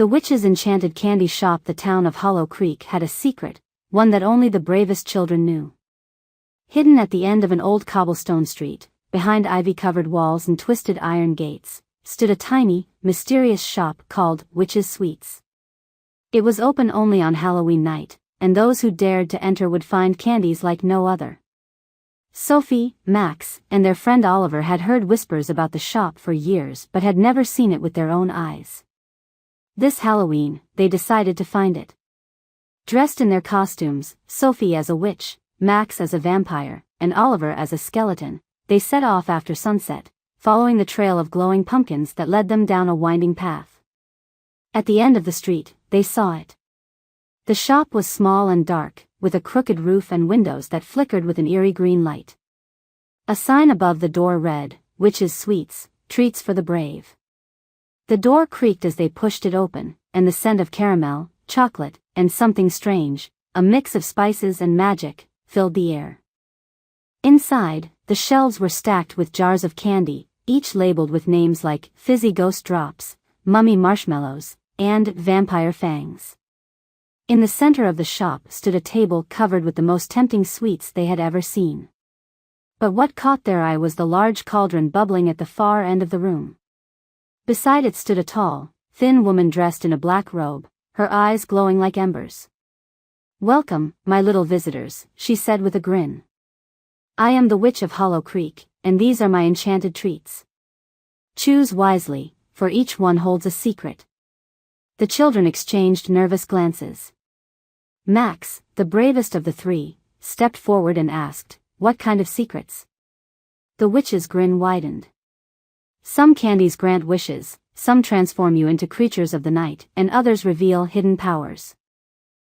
The witch's enchanted candy shop. The town of Hollow Creek had a secret, one that only the bravest children knew. Hidden at the end of an old cobblestone street, behind ivy-covered walls and twisted iron gates, stood a tiny, mysterious shop called Witch's Sweets. It was open only on Halloween night, and those who dared to enter would find candies like no other. Sophie, Max, and their friend Oliver had heard whispers about the shop for years but had never seen it with their own eyes. This Halloween, they decided to find it. Dressed in their costumes, Sophie as a witch, Max as a vampire, and Oliver as a skeleton, they set off after sunset, following the trail of glowing pumpkins that led them down a winding path. At the end of the street, they saw it. The shop was small and dark, with a crooked roof and windows that flickered with an eerie green light. A sign above the door read, "Witch's Sweets, Treats for the Brave." The door creaked as they pushed it open, and the scent of caramel, chocolate, and something strange, a mix of spices and magic, filled the air. Inside, the shelves were stacked with jars of candy, each labeled with names like Fizzy Ghost Drops, Mummy Marshmallows, and Vampire Fangs. In the center of the shop stood a table covered with the most tempting sweets they had ever seen. But what caught their eye was the large cauldron bubbling at the far end of the room. Beside it stood a tall, thin woman dressed in a black robe, her eyes glowing like embers. "Welcome, my little visitors," she said with a grin. "I am the Witch of Hollow Creek, and these are my enchanted treats. Choose wisely, for each one holds a secret." The children exchanged nervous glances. Max, the bravest of the three, stepped forward and asked, "What kind of secrets?" The witch's grin widened. "Some candies grant wishes, some transform you into creatures of the night, and others reveal hidden powers.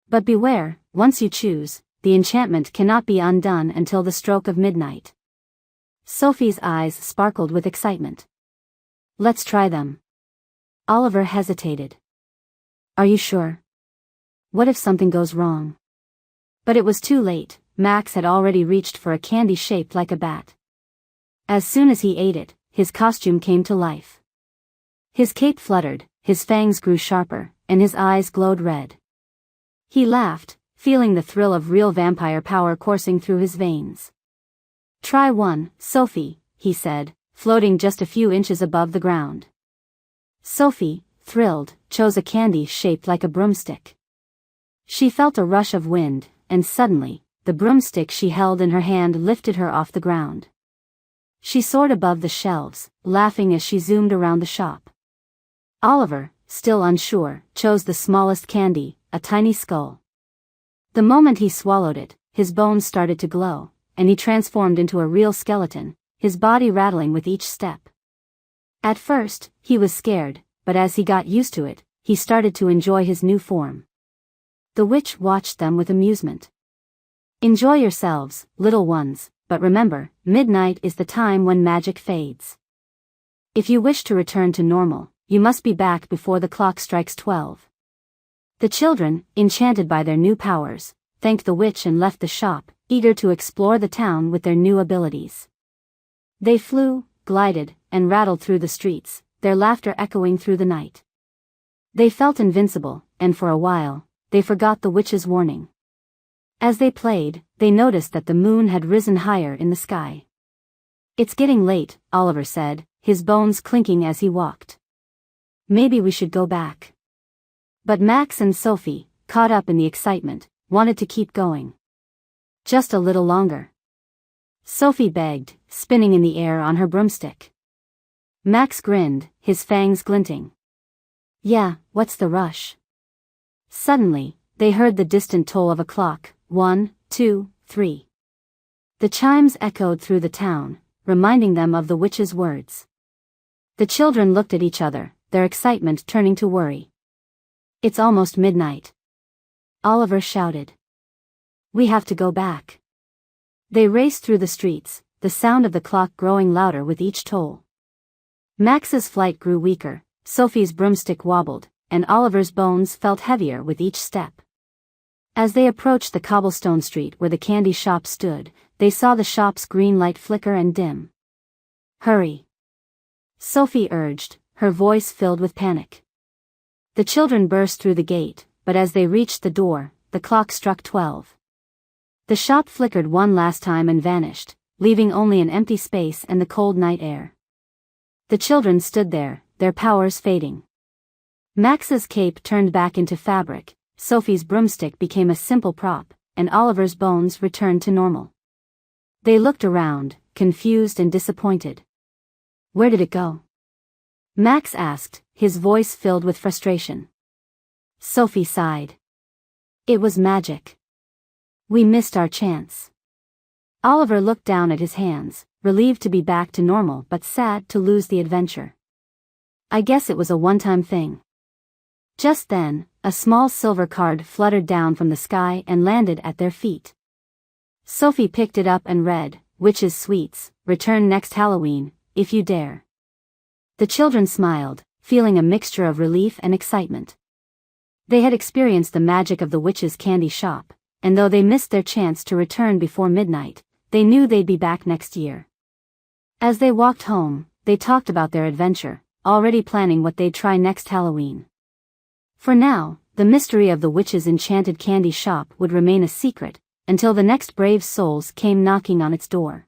But beware, once you choose, the enchantment cannot be undone until the stroke of midnight." Sophie's eyes sparkled with excitement. "Let's try them." Oliver hesitated. "Are you sure? What if something goes wrong?" But it was too late. Max had already reached for a candy shaped like a bat. As soon as he ate it, his costume came to life. His cape fluttered, his fangs grew sharper, and his eyes glowed red. He laughed, feeling the thrill of real vampire power coursing through his veins. "Try one, Sophie," he said, floating just a few inches above the ground. Sophie, thrilled, chose a candy shaped like a broomstick. She felt a rush of wind, and suddenly, the broomstick she held in her hand lifted her off the ground. She soared above the shelves, laughing as she zoomed around the shop. Oliver, still unsure, chose the smallest candy, a tiny skull. The moment he swallowed it, his bones started to glow, and he transformed into a real skeleton, his body rattling with each step. At first, he was scared, but as he got used to it, he started to enjoy his new form. The witch watched them with amusement. "Enjoy yourselves, little ones, but remember, midnight is the time when magic fades. If you wish to return to normal, you must be back before the clock strikes 12. The children, enchanted by their new powers, thanked the witch and left the shop, eager to explore the town with their new abilities. They flew, glided, and rattled through the streets, their laughter echoing through the night. They felt invincible, and for a while, they forgot the witch's warning. As they played, they noticed that the moon had risen higher in the sky. "It's getting late," Oliver said, his bones clinking as he walked. "Maybe we should go back." But Max and Sophie, caught up in the excitement, wanted to keep going. "Just a little longer," Sophie begged, spinning in the air on her broomstick. Max grinned, his fangs glinting. "Yeah, what's the rush?" Suddenly, they heard the distant toll of a clock, 1, 2, 3. The chimes echoed through the town, reminding them of the witch's words. The children looked at each other, their excitement turning to worry. "It's almost midnight," Oliver shouted. "We have to go back." They raced through the streets, the sound of the clock growing louder with each toll. Max's flight grew weaker, Sophie's broomstick wobbled, and Oliver's bones felt heavier with each step. As they approached the cobblestone street where the candy shop stood, they saw the shop's green light flicker and dim. "Hurry," Sophie urged, her voice filled with panic. The children burst through the gate, but as they reached the door, the clock struck 12. The shop flickered one last time and vanished, leaving only an empty space and the cold night air. The children stood there, their powers fading. Max's cape turned back into fabric, Sophie's broomstick became a simple prop, and Oliver's bones returned to normal. They looked around, confused and disappointed. Where did it go? Max asked, his voice filled with frustration. Sophie sighed. It was magic. We missed our chance. Oliver looked down at his hands, relieved to be back to normal but sad to lose the adventure. I guess it was a one-time thing. Just then, a small silver card fluttered down from the sky and landed at their feet. Sophie picked it up and read, Witch's Sweets, return next Halloween, if you dare. The children smiled, feeling a mixture of relief and excitement. They had experienced the magic of the witch's candy shop, and though they missed their chance to return before midnight, they knew they'd be back next year. As they walked home, they talked about their adventure, already planning what they'd try next Halloween. For now, the mystery of the witch's enchanted candy shop would remain a secret, until the next brave souls came knocking on its door.